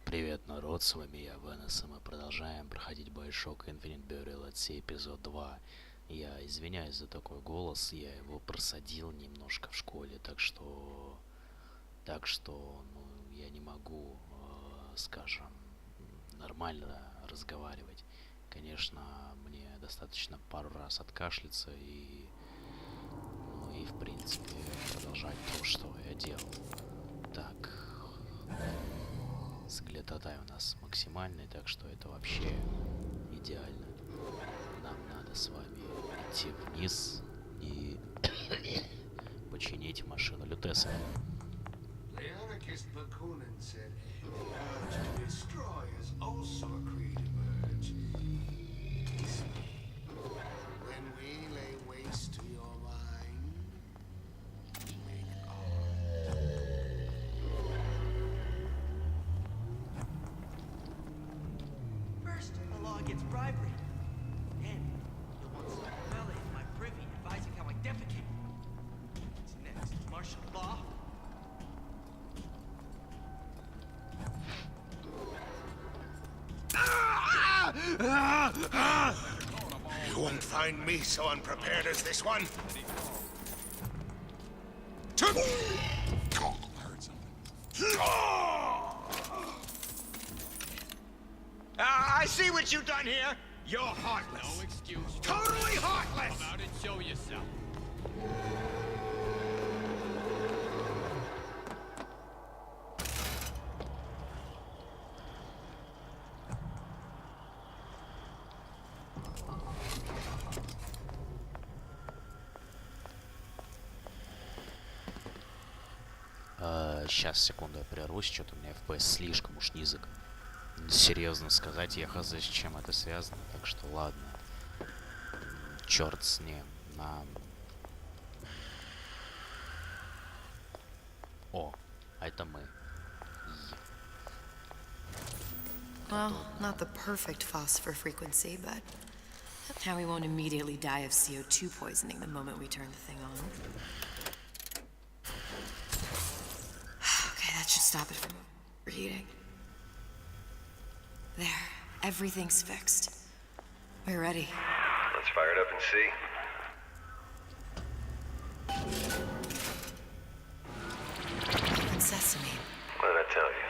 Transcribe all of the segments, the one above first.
Привет, народ, с вами я, Венес, и мы продолжаем проходить BioShock Infinite BaS2 эпизод 2. Я извиняюсь за такой голос, я его просадил немножко в школе, так что, я не могу, скажем, нормально разговаривать. Конечно, мне достаточно пару раз откашляться и в принципе продолжать то, что я делал. Так, сглототай у нас максимальный, так что это вообще идеально. Нам надо с вами идти вниз и починить машину Лютеса. Against bribery. Then you'll want some fella in my privy advising how I defecate. What's next? Martial law? You won't find me so unprepared as this one. I see what you've done here. You're heartless. No excuse. Totally heartless. Come out and show yourself. Сейчас, секунду, я прервусь, что-то у меня FPS слишком уж низок. Серьезно сказать, я хз, с чем это связано, так что ладно. Черт с ним. О, это мы. Well, not the perfect phosphor frequency, but now we won't immediately die of CO2 poisoning the moment we turn the thing on. Okay, that should stop it from reheating. There, everything's fixed. We're ready. Let's fire it up and see. Open sesame. What did I tell you?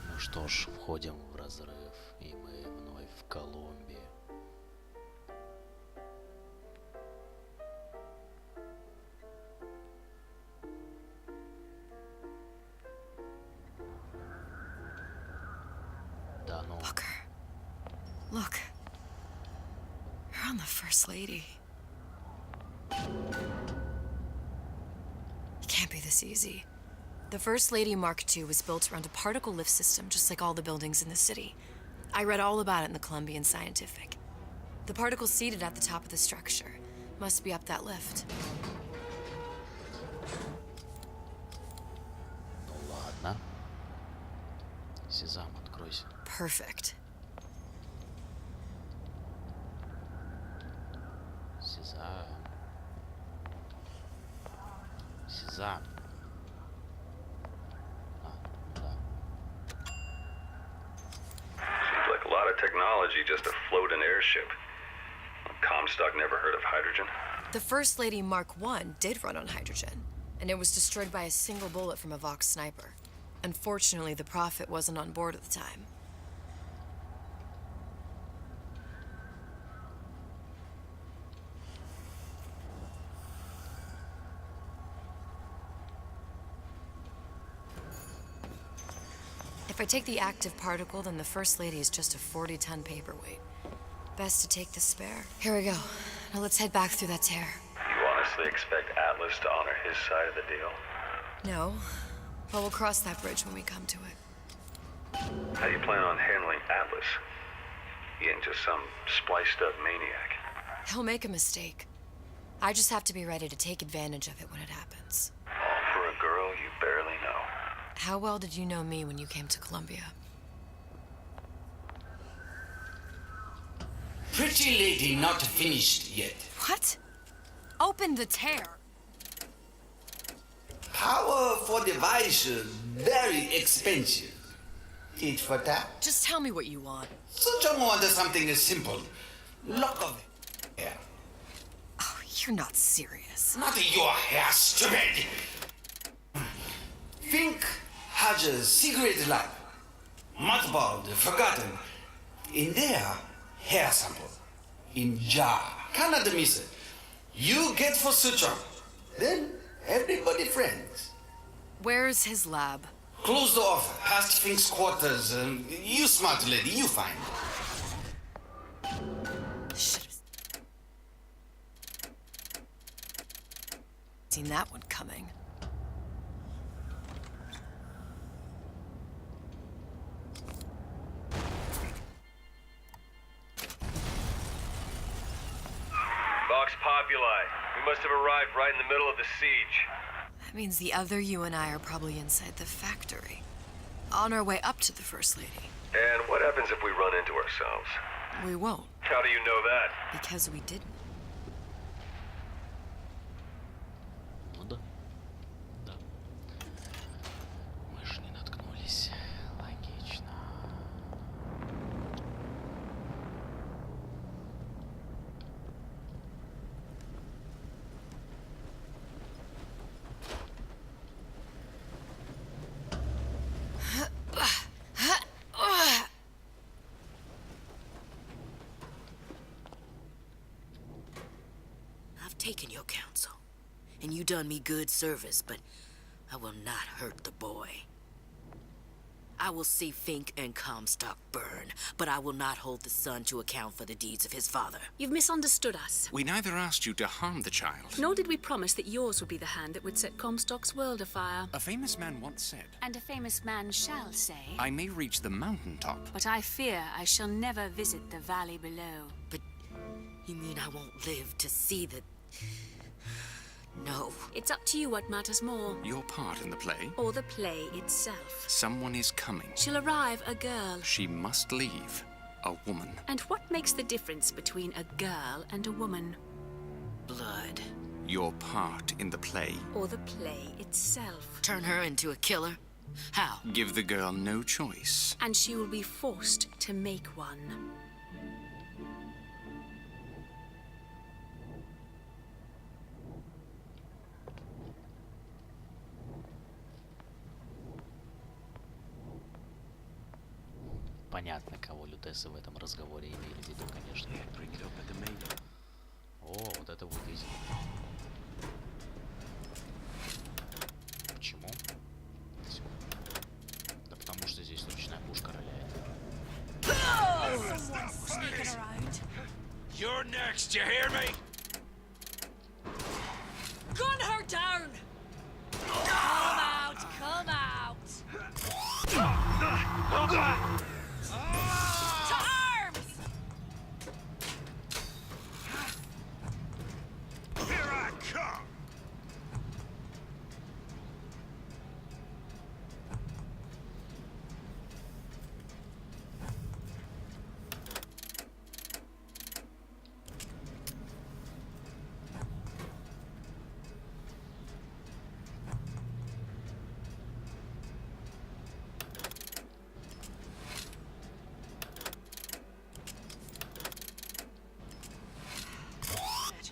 Ну что ж, входим в разрыв, и мы вновь в Колумбии. Да ну. Booker. Look. You're on the First Lady. It can't be this easy. The First Lady Mark II was built around a particle lift system, just like all the buildings in the city. I read all about it in the Columbian Scientific. The particles seated at the top of the structure must be up that lift. Ну ладно. Сезам, откройся. Perfect. Сезам. Да. Seems like a lot of technology just to float an airship. Comstock never heard of hydrogen. The First Lady Mark I did run on hydrogen, and it was destroyed by a single bullet from a Vox sniper. Unfortunately, the Prophet wasn't on board at the time. If I take the active particle, then the First Lady is just a 40-ton paperweight. Best to take the spare. Here we go. Now let's head back through that tear. You honestly expect Atlas to honor his side of the deal? No, but we'll cross that bridge when we come to it. How do you plan on handling Atlas? He ain't just some spliced-up maniac. He'll make a mistake. I just have to be ready to take advantage of it when it happens. All for a girl you barely know. How well did you know me when you came to Columbia? Pretty lady not finished yet. What? Open the tear. Powerful device, very expensive. Tit for tat. Just tell me what you want. Such a want something simple. Lock of hair. Oh, you're not serious. Not your hair, stupid. Fink has a secret lab. Mothballed, forgotten. In there, hair sample. In jar. Cannot miss it. You get for suture. Then everybody friends. Where's his lab? Closed off, past Fink's quarters. You smart lady, you find. Should've seen that one coming. Vox Populi. We must have arrived right in the middle of the siege. That means the other you and I are probably inside the factory. On our way up to the First Lady. And what happens if we run into ourselves? We won't, How do you know that? because we didn't. Ну да. Да. Мы же не наткнулись. Логично. I've taken your counsel, and you done me good service, but I will not hurt the boy. I will see Fink and Comstock burn, but I will not hold the son to account for the deeds of his father. You've misunderstood us. We neither asked you to harm the child. Nor did we promise that yours would be the hand that would set Comstock's world afire. A famous man once said, And a famous man shall say, I may reach the mountaintop. but I fear I shall never visit the valley below. But you mean I won't live to see the... No. It's up to you what matters more, Your part in the play? or the play itself. Someone is coming. She'll arrive a girl. She must leave. A woman. And what makes the difference between a girl and a woman? Blood. Your part in the play. Or the play itself? Turn her into a killer? How? Give the girl no choice. And she will be forced to make one. Понятно, кого лютесы в этом разговоре имели в виду, конечно. О, вот это выглядит. Почему? Всё. Да потому что здесь ручная пушка роляет. You're next, you hear me? Gun her down! Come out! Come out! To arms! Here I come!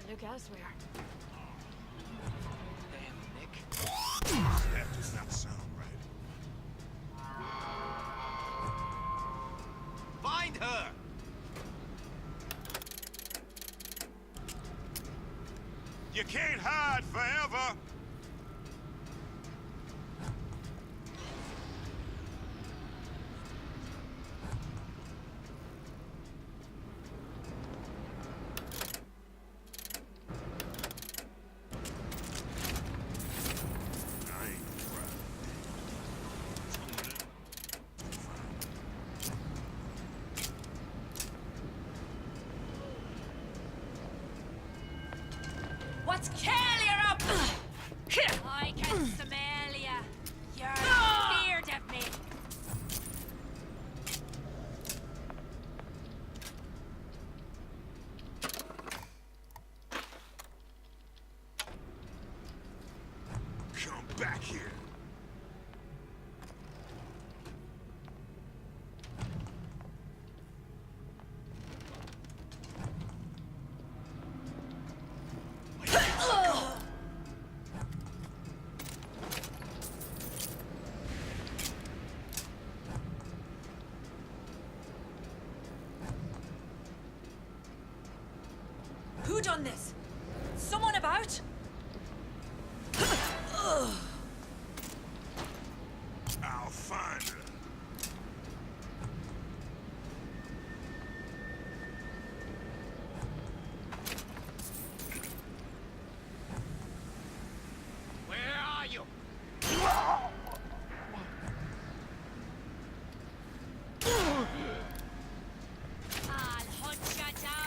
Look elsewhere. Damn, Nick. That does not sound right. Find her! You can't hide forever! What's Kelly up? I can smell ya. You're scared of me. Come back done this? Someone about? I'll find her. Where are you? I'll hunt you down.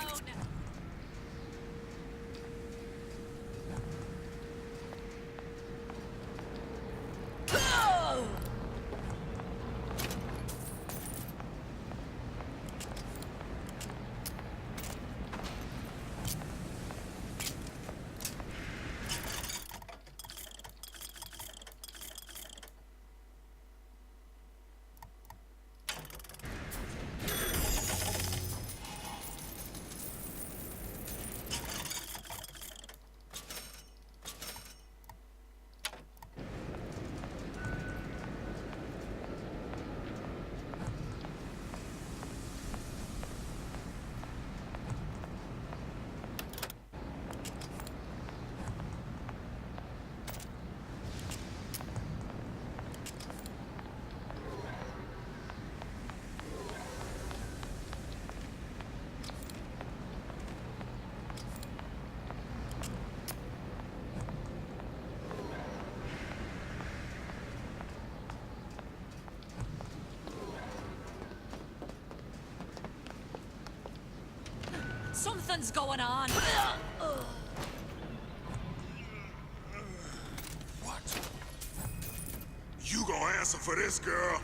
Something's going on. What? You gonna answer for this, girl?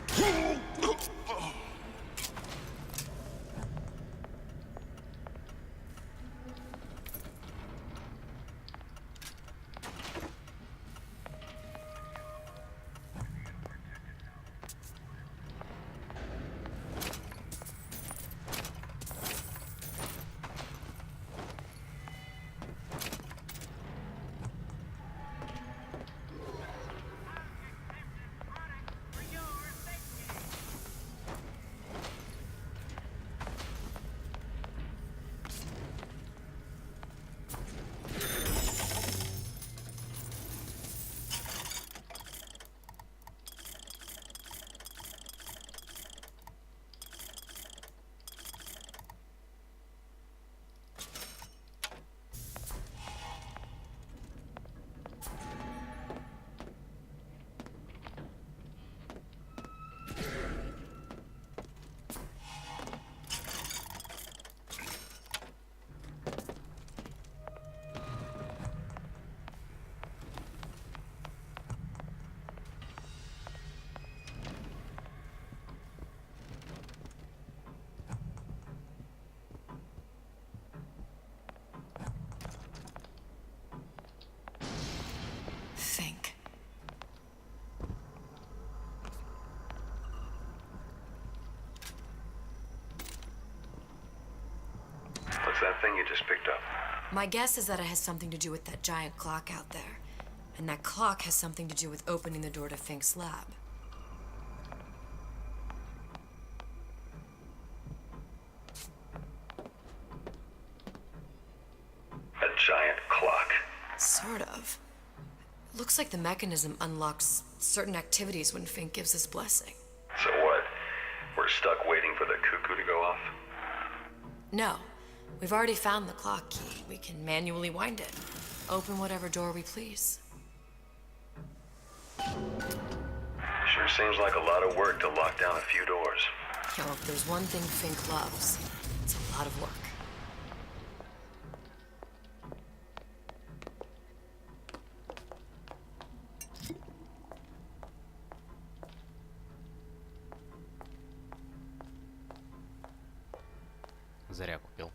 Think. What's that thing you just picked up? My guess is that it has something to do with that giant clock out there. And that clock has something to do with opening the door to Fink's lab. A giant clock. Sort of. Looks like the mechanism unlocks certain activities when Fink gives his blessing. So what? We're stuck waiting for the cuckoo to go off? No. We've already found the clock key. We can manually wind it. Open whatever door we please. Sure seems like a lot of work to lock down a few doors. Yo, if there's one thing Fink loves, it's a lot of work. Зря купил.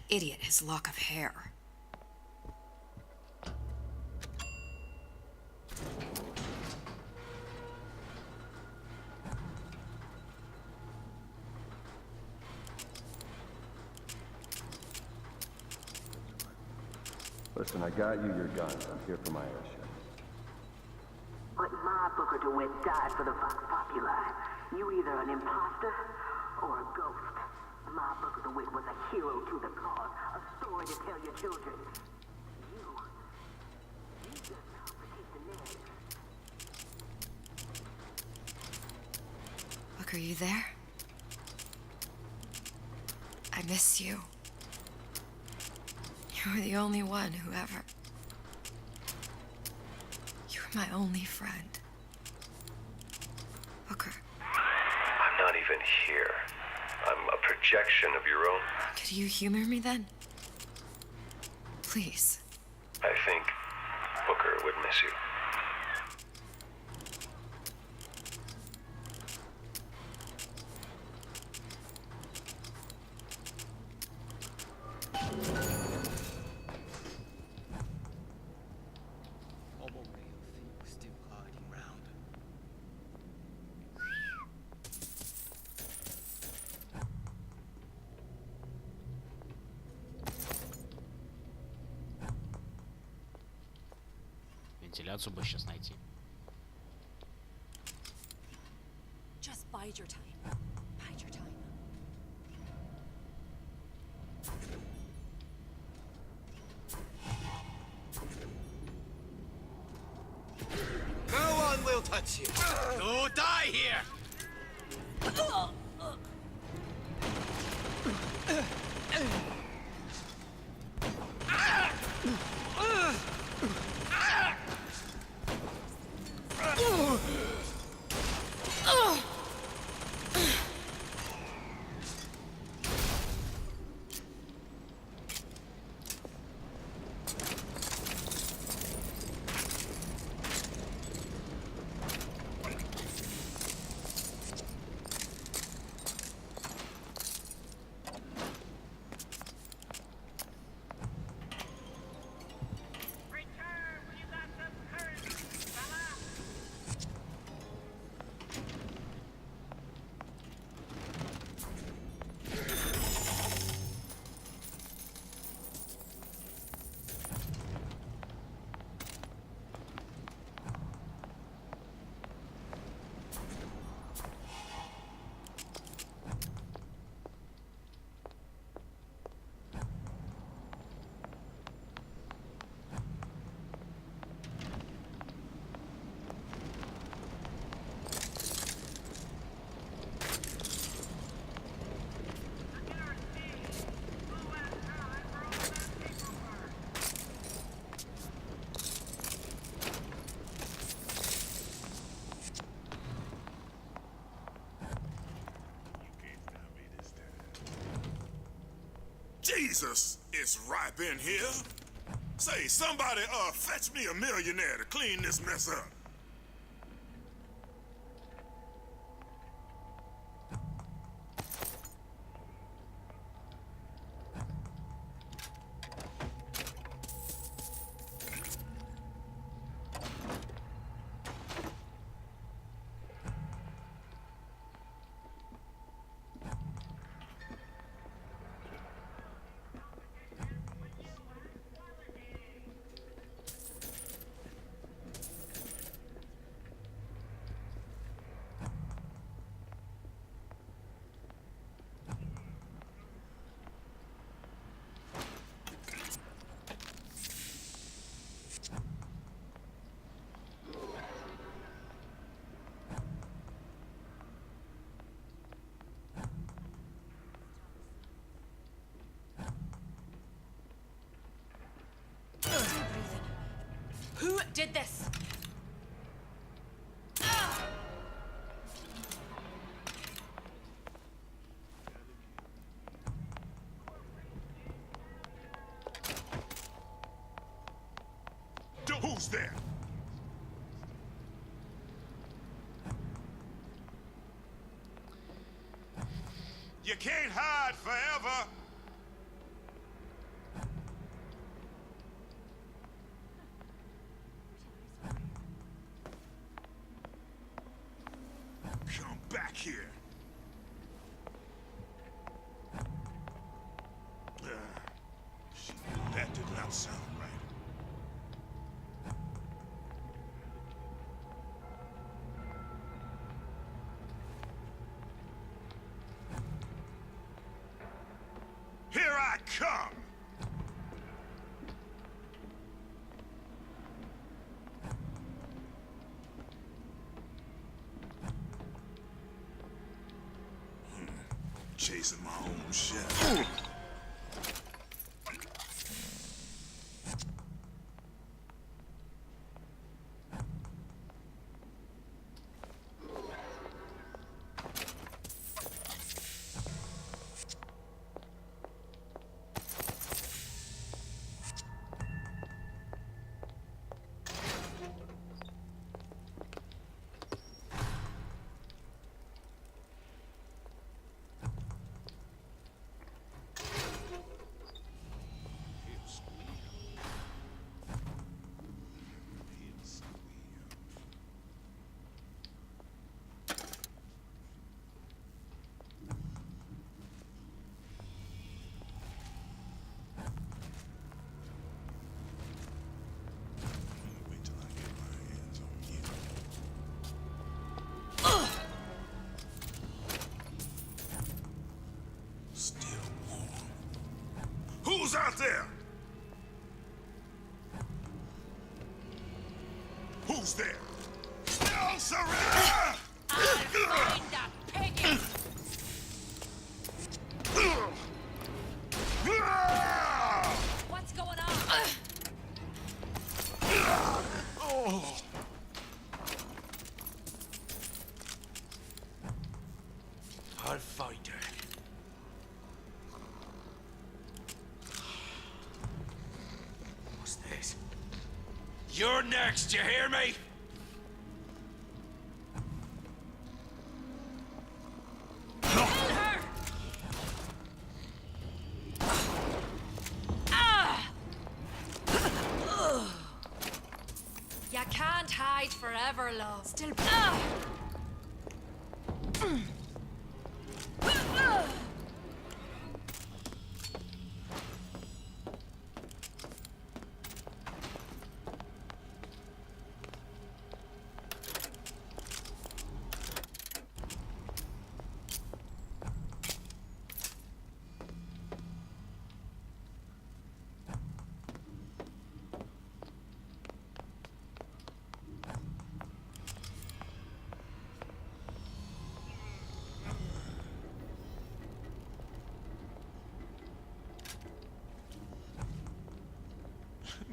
idiot his lock of hair. Listen, I got you your guns. I'm here for my airship. But my Booker DeWitt died for the Vox Populi. You either an imposter or a ghost. My Booker DeWitt was a hero to the cause, a story to tell your children. You just complicate the narrative. Booker, you there? I miss you. You were the only one who ever... You were my only friend. Booker. I'm not even here. I'm a projection of your own. Could you humor me then? Please. I think Booker would miss you. Still hiding round. Вентиляцию бы сейчас найти. Just bide your time. Bide your time. No one will touch you. You'll die here. Jesus, it's ripe in here. Say, somebody, fetch me a millionaire to clean this mess up. Who did this? Who's there? You can't hide forever. here. That did not sound right. Here I come! Chasing my own shadow. Who's out there? Who's there? No surrender! I'll find that piggy! What's going on? Oh. I'll find her. What's this? You're next, you hear me? Kill her! Ah! You can't hide forever, love. Still.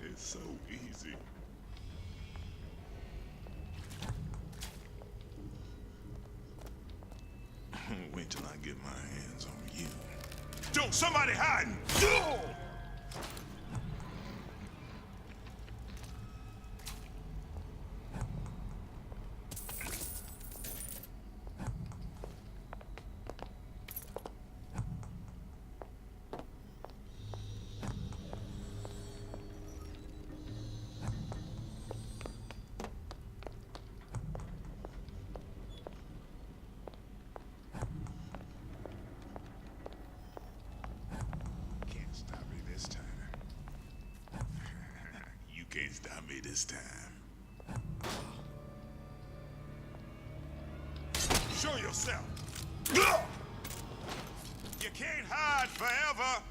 It's so easy. Wait till I get my hands on you. Don't somebody hiding! Can't stop me this time. Show yourself. You can't hide forever.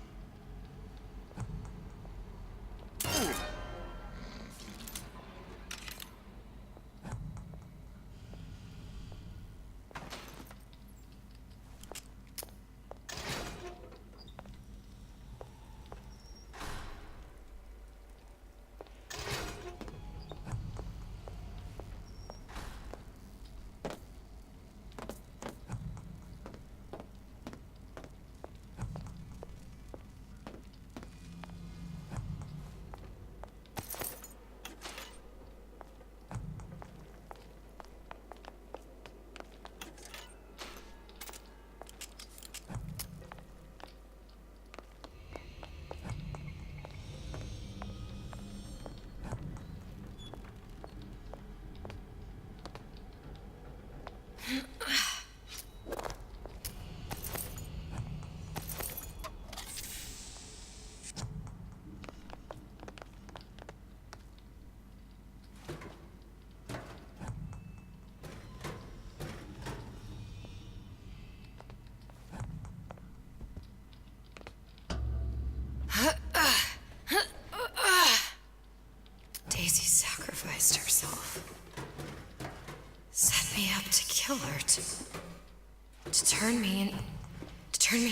To turn me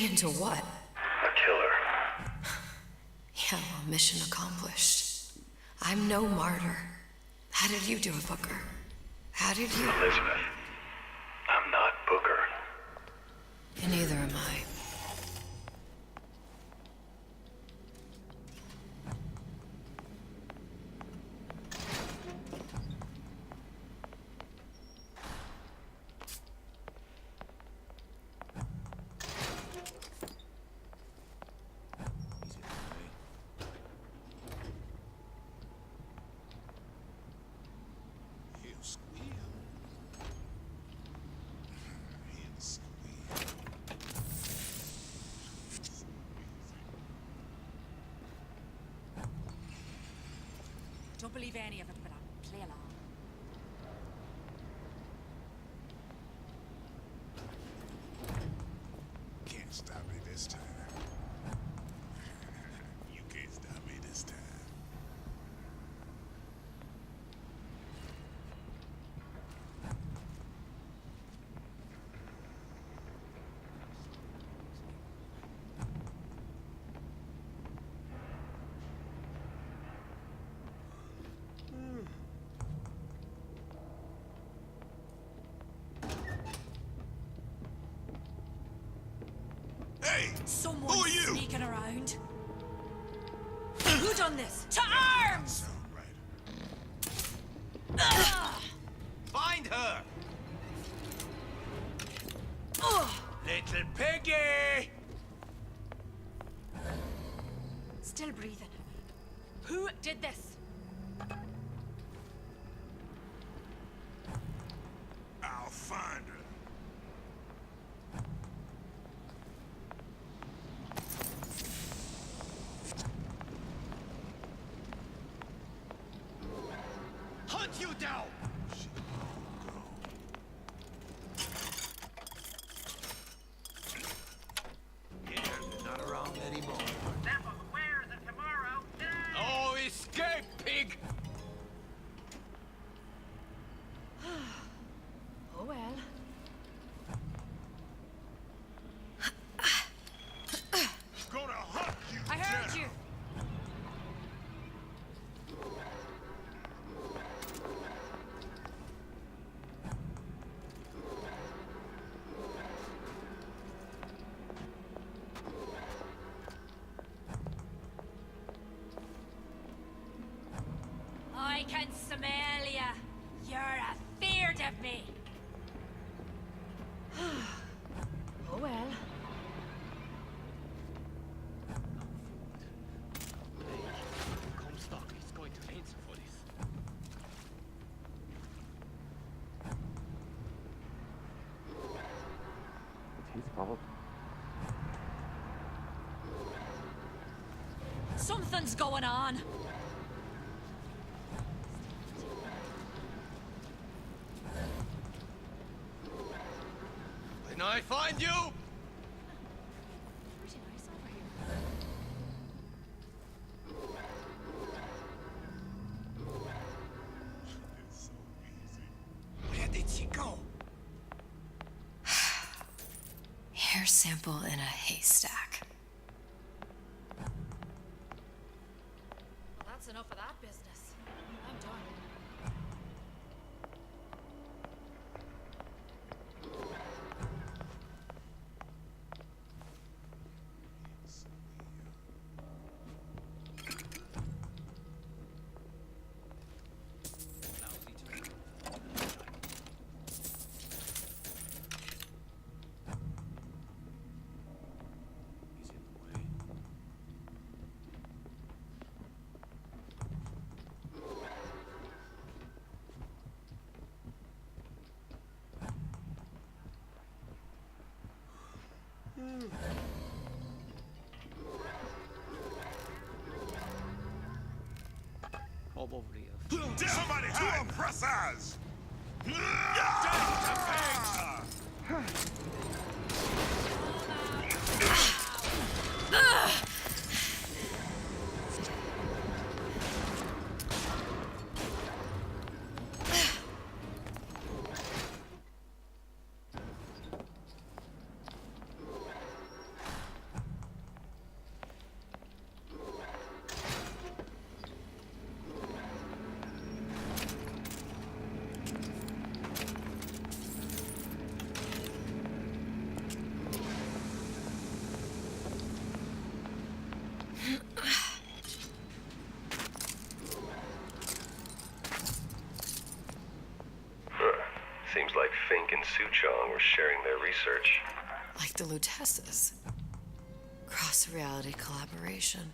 into what? A killer. Yeah, well, mission accomplished. I'm no martyr. How did you do it, Booker? How did you... Elizabeth, I'm not Booker. And neither am I. Don't believe any of it, but I'll play along. Can't stop me this time. You can't stop me this time. Hey! Someone Who are you? sneaking around. Who done this? To arms! Find her! Little piggy! Still breathing. Who did this? I'll find her. Hunt you down! Yeah, not around anymore. Where's it tomorrow? Today! Oh, escape, pig! Oh well. Gonna hunt you I heard down. you. I can smell ya. You're afeard of me. Oh well. Comstock is going to answer for this. He's fault. Something's going on. When I find you, Pretty nice over here. It's so easy. where did she go? Hair sample in a haystack. Well, that's enough of that business. I'm done. He's in the way. Hop over here. Somebody two oppressors! sharing their research. Like the Lutesses. Cross-reality collaboration.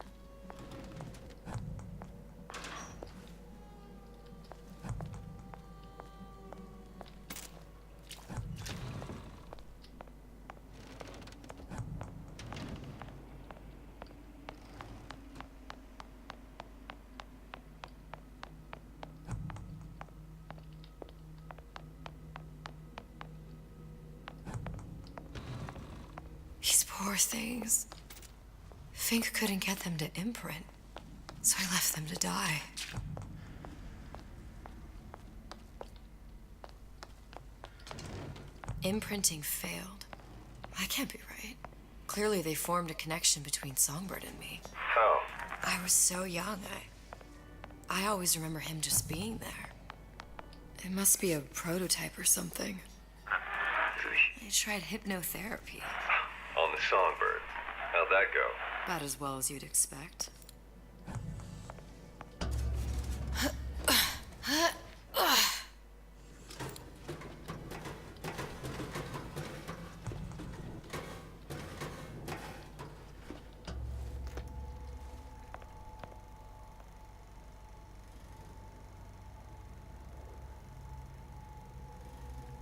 These poor things. Fink couldn't get them to imprint, so I left them to die. Imprinting failed. That can't be right. Clearly they formed a connection between Songbird and me. How? I was so young, I always remember him just being there. It must be a prototype or something. I tried hypnotherapy. On the Songbird. How'd that go? About as well as you'd expect.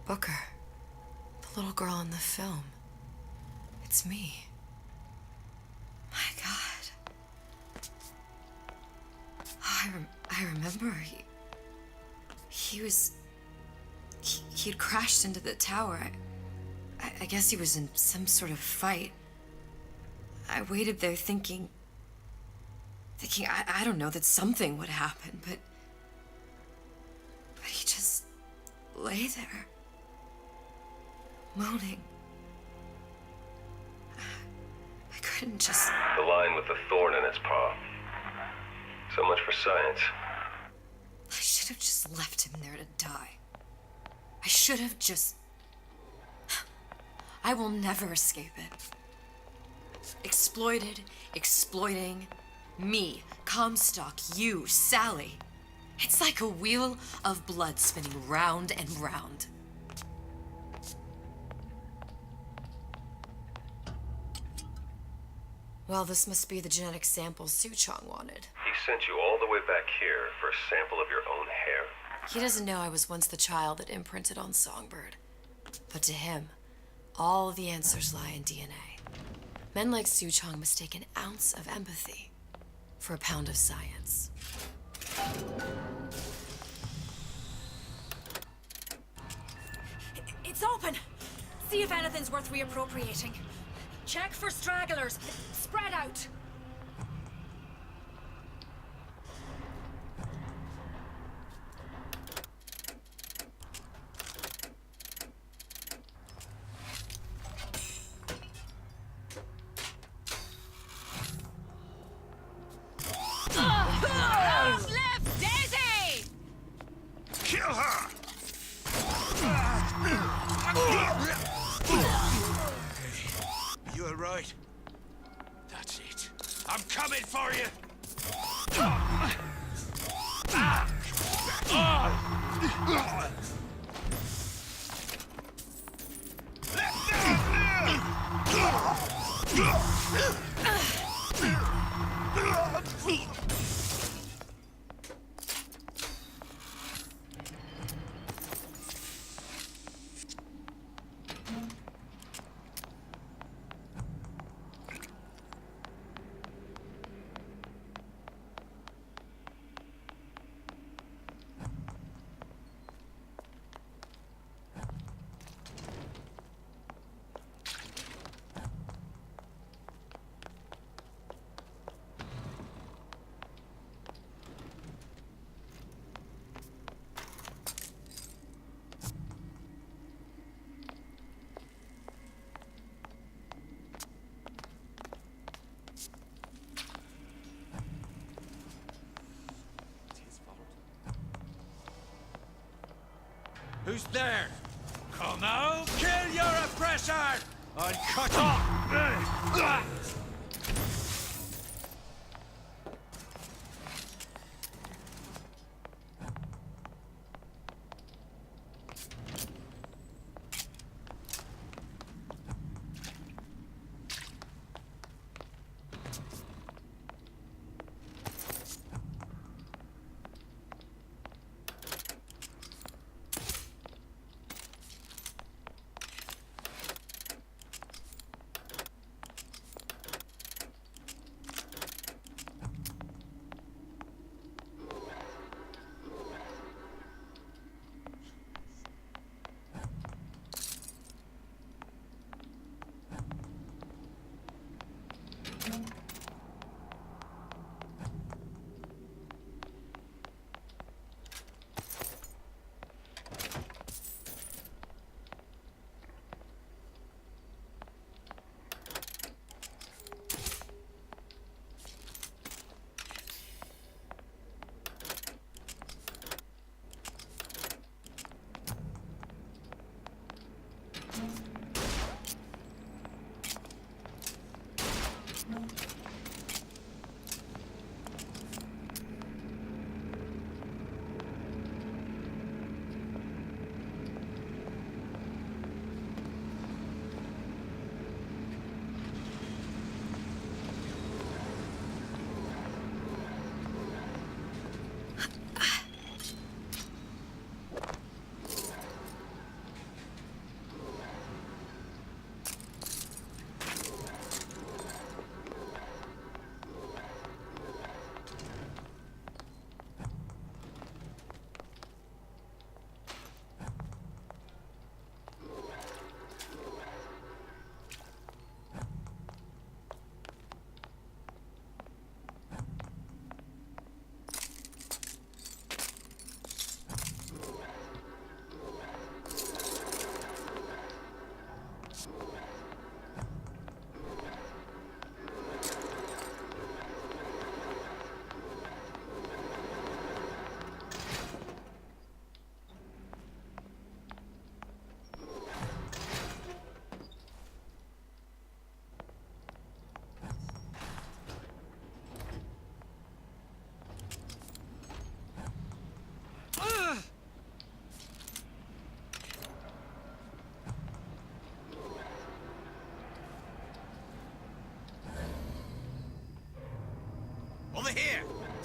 Booker, the little girl in the film. It's me. My God. I remember he'd crashed into the tower. I guess he was in some sort of fight. I waited there thinking I don't know, that something would happen, but he just lay there, moaning. I couldn't just... The line with the thorn in its paw. So much for science. I should have just left him there to die. I should have just... I will never escape it. Exploited, exploiting, me, Comstock, you, Sally. It's like a wheel of blood spinning round and round. Well, this must be the genetic sample Suchong wanted. He sent you all the way back here for a sample of your own hair? He doesn't know I was once the child that imprinted on Songbird. But to him, all the answers lie in DNA. Men like Suchong mistake an ounce of empathy for a pound of science. It's open! See if anything's worth reappropriating. Check for stragglers. Spread out. Who's left? Daisy! Kill her! You all right? That's it. I'm coming for you! Who's there? Come out! Kill your oppressor! And cut off!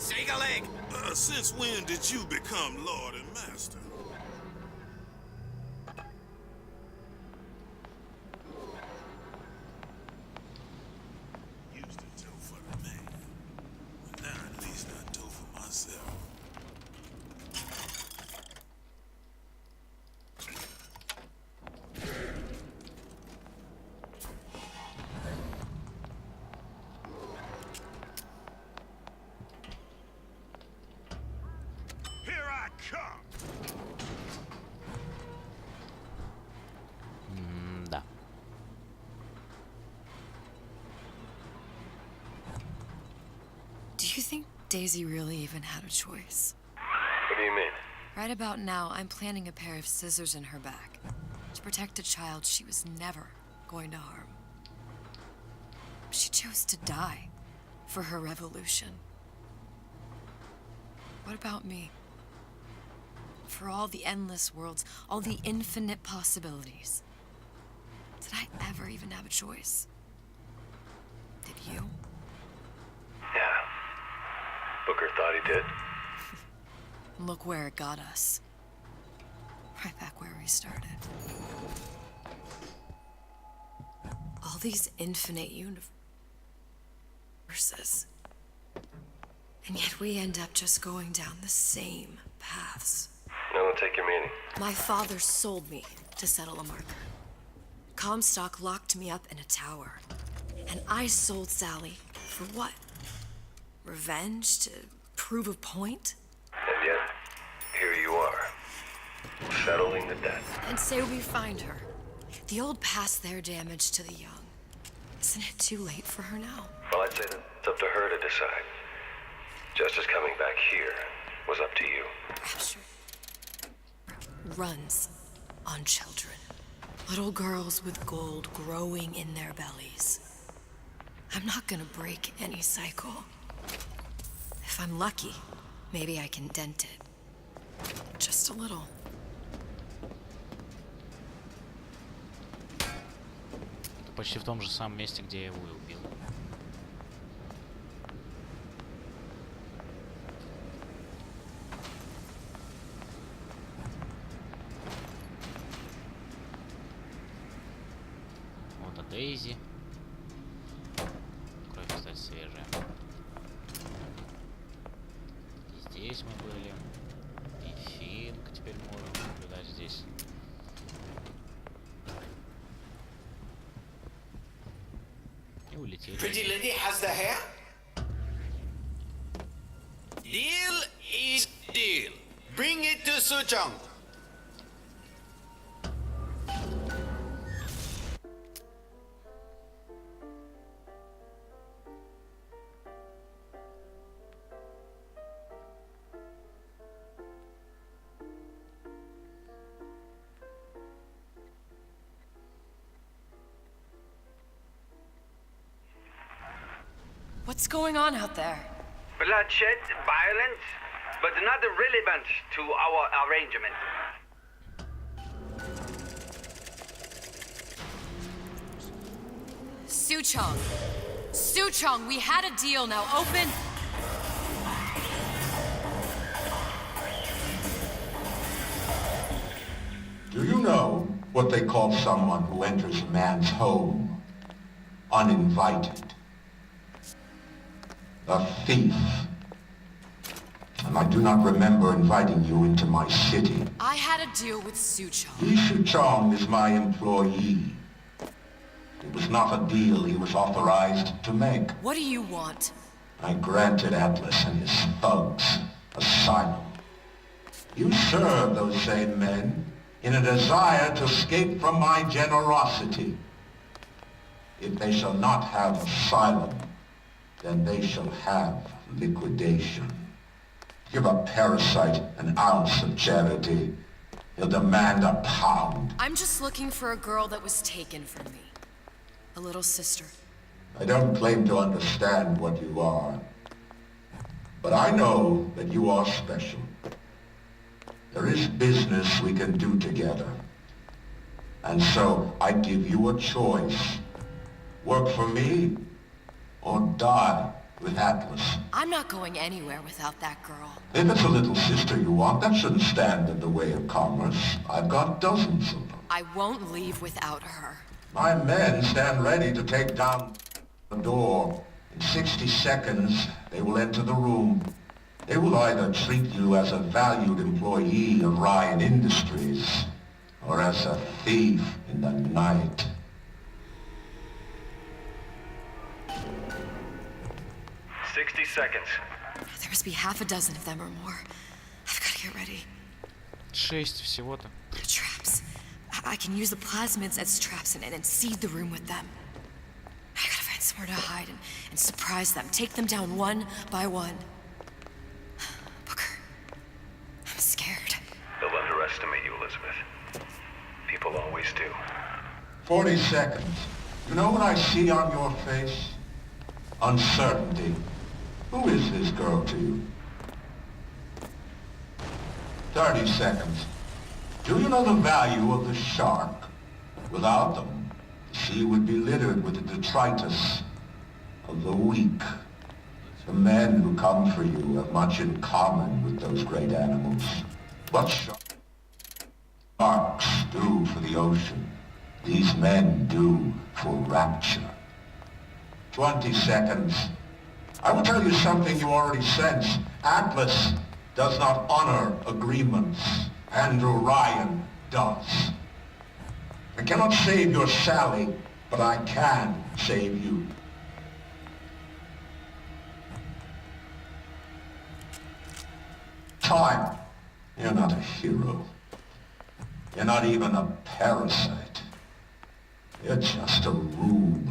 Shake a leg! Since when did you become Lord and Master? Used to do for the man. But now at least I do for myself. Here I come! Да. Do you think Daisy really even had a choice? What do you mean? Right about now, I'm planting a pair of scissors in her back to protect a child she was never going to harm. She chose to die for her revolution. What about me? For all the endless worlds, all the infinite possibilities. Did I ever even have a choice? Did you? Yeah. Booker thought he did. Look where it got us. Right back where we started. All these infinite universes. And yet we end up just going down the same paths. I don't take your meaning. My father sold me to settle a marker. Comstock locked me up in a tower. And I sold Sally for what? Revenge? To prove a point? And yet, here you are, settling the debt. And say we find her. The old past their damage to the young. Isn't it too late for her now? Well, I'd say that it's up to her to decide. Justice coming back here was up to you. Rapture runs on children. Little girls with gold growing in their bellies. I'm not gonna break any cycle. If I'm lucky, maybe I can dent it. Just a little. Это почти в том же самом месте, где я его и убил. Вот а Дейзи. Кровь, кстати, свежая. И здесь мы были. И Финк теперь можем наблюдать здесь. И улетели. Pretty lady has the hair? Deal is deal. Bring it to Suchong. What's going on out there? Bloodshed, violence, but not relevant to our arrangement. Suchong. Suchong, we had a deal. Now open. Do you know what they call someone who enters a man's home uninvited? A thief. And I do not remember inviting you into my city. I had a deal with Suchong. Li Suchong is my employee. It was not a deal he was authorized to make. What do you want? I granted Atlas and his thugs asylum. You serve those same men in a desire to escape from my generosity. If they shall not have asylum, then they shall have liquidation. Give a parasite an ounce of charity, he'll demand a pound. I'm just looking for a girl that was taken from me. A little sister. I don't claim to understand what you are, but I know that you are special. There is business we can do together. And so I give you a choice. Work for me or die with Atlas. I'm not going anywhere without that girl. If it's a little sister you want, that shouldn't stand in the way of commerce. I've got dozens of them. I won't leave without her. My men stand ready to take down the door. In 60 seconds, they will enter the room. They will either treat you as a valued employee of Ryan Industries, or as a thief in the night. "60 seconds. There must be half a dozen of them or more. I've got to get ready. 6 всего-то. Traps. I can use the plasmids as traps and seed the room with them. I gotta find somewhere to hide and surprise them. Take them down one by one. Booker, I'm scared. They'll underestimate you, Elizabeth. People always do. 40 seconds. You know what I see on your face? Uncertainty. Who is this girl to you? 30 seconds. Do you know the value of the shark? Without them, the sea would be littered with the detritus of the weak. The men who come for you have much in common with those great animals. What sharks do for the ocean, these men do for rapture. 20 seconds. I will tell you something you already sense. Atlas does not honor agreements. Andrew Ryan does. I cannot save your Sally, but I can save you. Time. You're not a hero. You're not even a parasite. You're just a rube.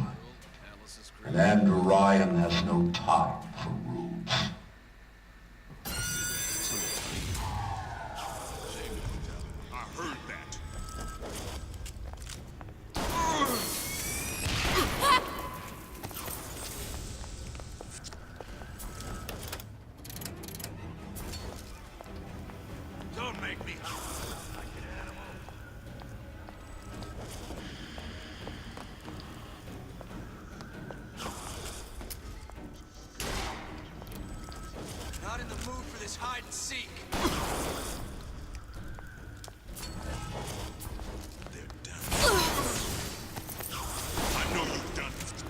And Andrew Ryan has no time for rubes. Don't make me like an animal. Not in the mood for this hide and seek. They're done. I know you've done it.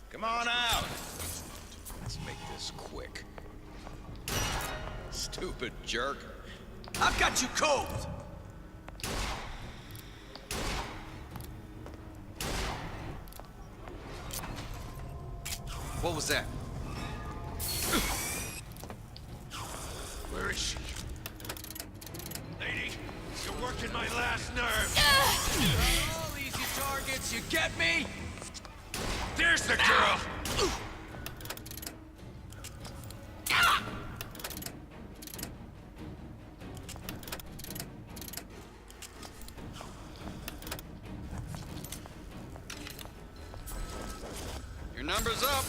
Come on out. Let's make this quick. Stupid jerk. I've got you cold. What was that? Where is she? Lady, you're working my last nerve. All easy targets, you get me? There's the girl. Your number's up.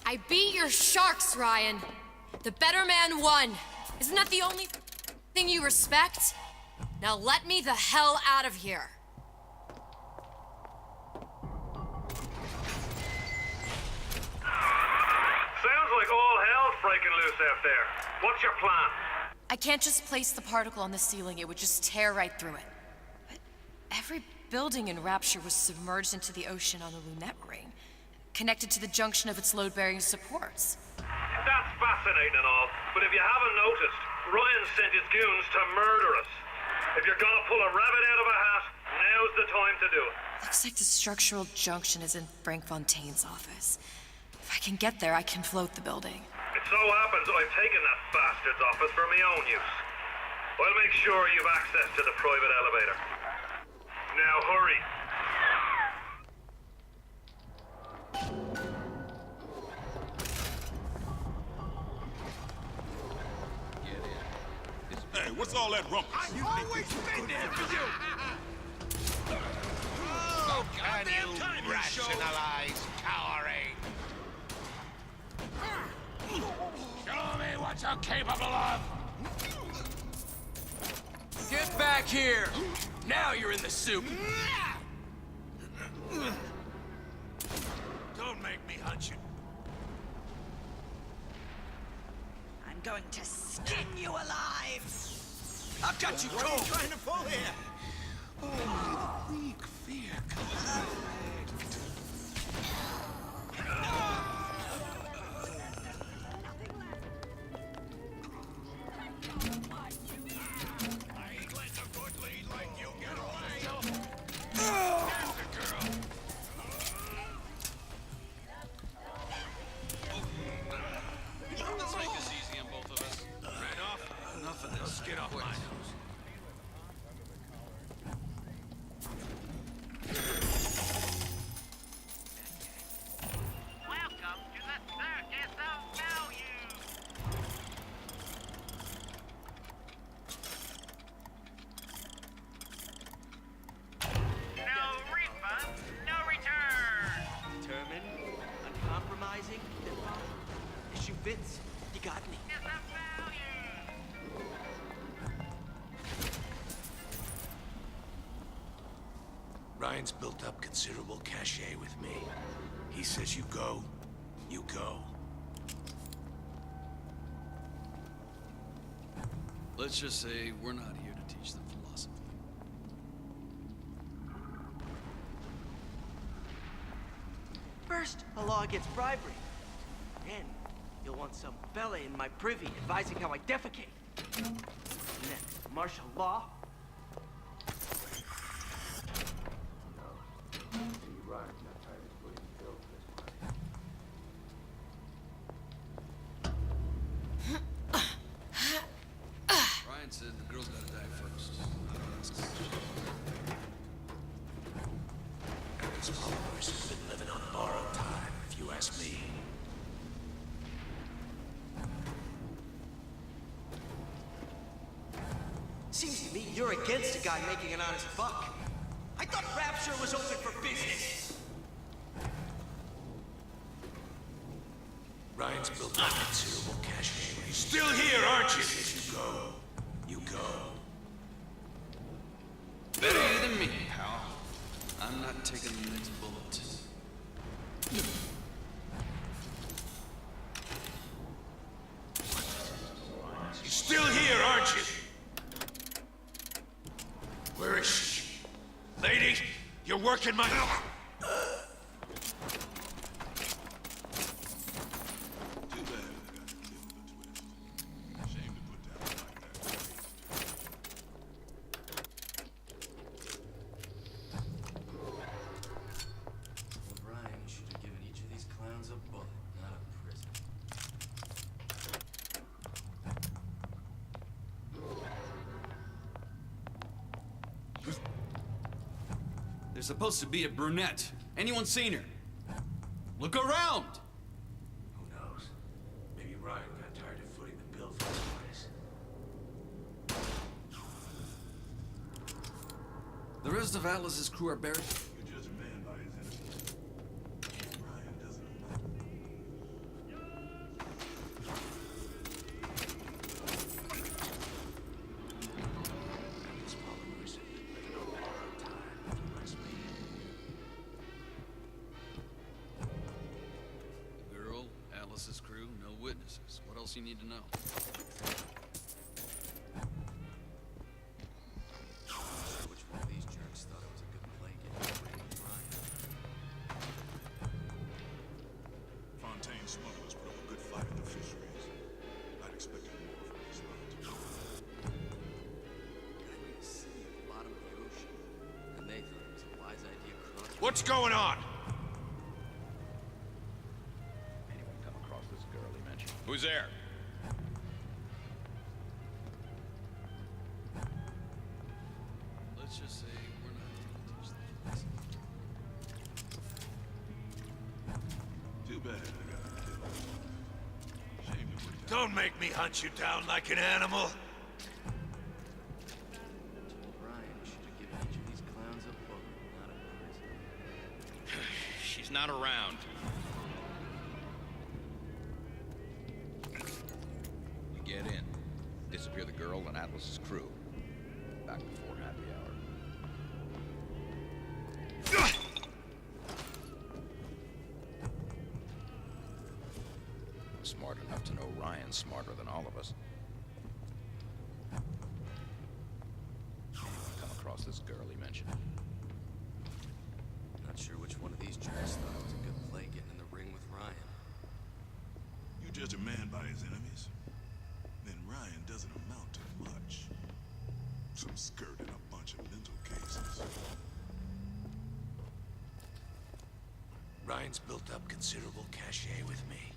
I beat your sharks, Ryan. The better man won. Isn't that the only thing you respect? Now let me the hell out of here. Sounds like all hell's breaking loose out there. What's your plan? I can't just place the particle on the ceiling. It would just tear right through it. But every building in Rapture was submerged into the ocean on the Lunette ring, connected to the junction of its load-bearing supports. That's fascinating and all, but if you haven't noticed, Ryan sent his goons to murder us. If you're gonna pull a rabbit out of a hat, now's the time to do it. Looks like the structural junction is in Frank Fontaine's office. If I can get there, I can float the building. It so happens I've taken that bastard's office for my own use. I'll make sure you've access to the private elevator. Now hurry. Hey, what's all that rumpus? I've always been there for you! can you rationalize cowering? Show me what you're capable of! Get back here! Now you're in the soup! Don't make me hunt you. I'm going to skin you alive! I've got you What are cold! you trying to pull here? Only the weak fear comes. Let's make this easy on both of us. Right off? Enough of this. Get off my nose. Welcome to the Circus of Value. No refund, no return. Determined, uncompromising, issue fits. You got me. It's a value. Ryan's built up considerable cachet with me. He says you go, you go. Let's just say we're not here to teach them philosophy. First, a law against bribery. Then, you'll want some fella in my privy advising how I defecate. Next, martial law. Ryan said the girl's gotta die first. I don't ask questions. These followers have been living on borrowed time, if you ask me. Seems to me you're against a guy making an honest buck. I thought Rapture was open for business. Ryan's built up considerable cachet. You're still here, aren't you? You go. You go. Better you than me, pal. I'm not taking the next bullet. You're still here, aren't you? Where is she? Lady, you're working my... Ryan should have given each of these clowns a bullet, not a prison. There's supposed to be a brunette. Anyone seen her? Look around! Who knows? Maybe Ryan got tired of footing the bill for this place. The rest of Atlas's crew are buried. You judge a man by his enemies. Ryan doesn't. These followers have been living on borrowed time, if you ask me. The girl, Atlas's crew, no witnesses. What else you need to know? Which one of these jerks thought it was a good play getting away with Ryan? Fontaine smugglers put up a good fight at the fisheries. I'd expected more from this lot. Guy made a city at the bottom of the ocean, and they thought it was a wise idea crossing. What's going on? Anyone come across this girl he mentioned? Who's there? Let's just say we're not here to teach them philosophy. Too bad I got killed. Shame to put down. Don't make me hunt you down like an animal. Ryan should have given each of these clowns a bullet, not a prison. Ryan's not around. You get in, disappear the girl and Atlas's crew. Back before happy hour. I'm smart enough to know Ryan's smarter than all of us. Come across this girl he mentioned. Not sure which one of these jerks thought it was a good play getting in the ring with Ryan. You judge a man by his enemies? Then Ryan doesn't amount to much. Some skirt and a bunch of mental cases. Ryan's built up considerable cachet with me.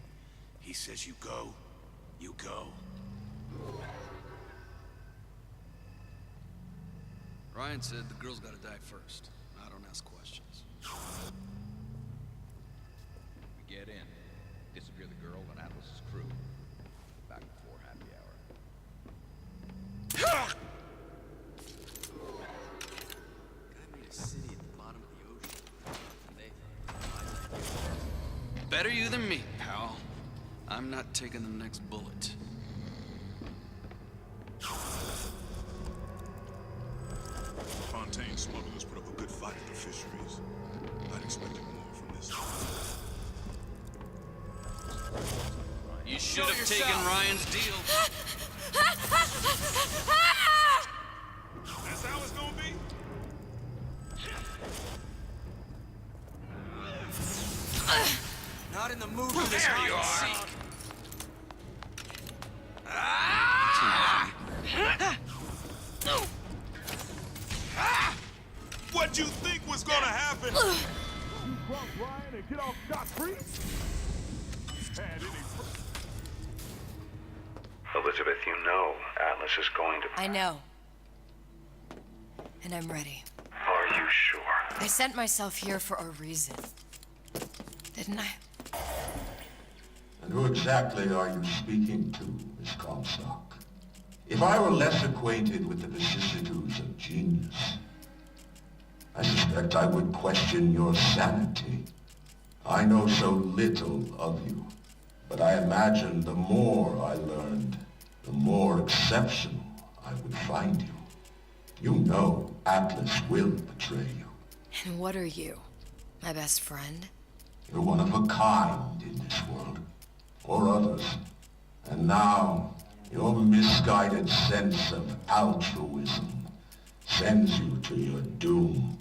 He says you go, you go. Ryan said the girl's gotta die first. I don't ask questions. We get in, disappear the girl and Atlas's crew. Back before happy hour. Guy made a city at the bottom of the ocean. And they better you than me, pal. I'm not taking the next bullet. Fontaine smugglers put up a good fight at the fisheries. I'd expected more from this. You should have taken Ryan's deal. That's how it's gonna be? Not in the mood for this hide and seek. What you think was gonna happen? You drop Ryan and get off scot-free? Had any... Elizabeth, you know Atlas is going to... I know. And I'm ready. Are you sure? I sent myself here for a reason. Didn't I? And who exactly are you speaking to, Miss Comstock? If I were less acquainted with the vicissitudes of genius, I suspect I would question your sanity. I know so little of you, but I imagine the more I learned, the more exceptional I would find you. You know Atlas will betray you. And what are you? My best friend? You're one of a kind in this world, or others. And now, your misguided sense of altruism sends you to your doom.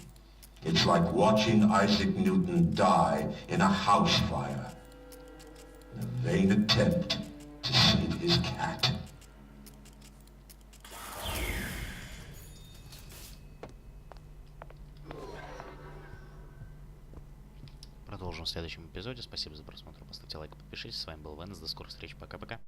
It's like watching Isaac Newton die in a house fire, in a vain attempt to save his cat. Продолжим в следующем эпизоде. Спасибо за просмотр. Поставьте лайк, подпишитесь. С вами был Венес. До скорых встреч. Пока-пока.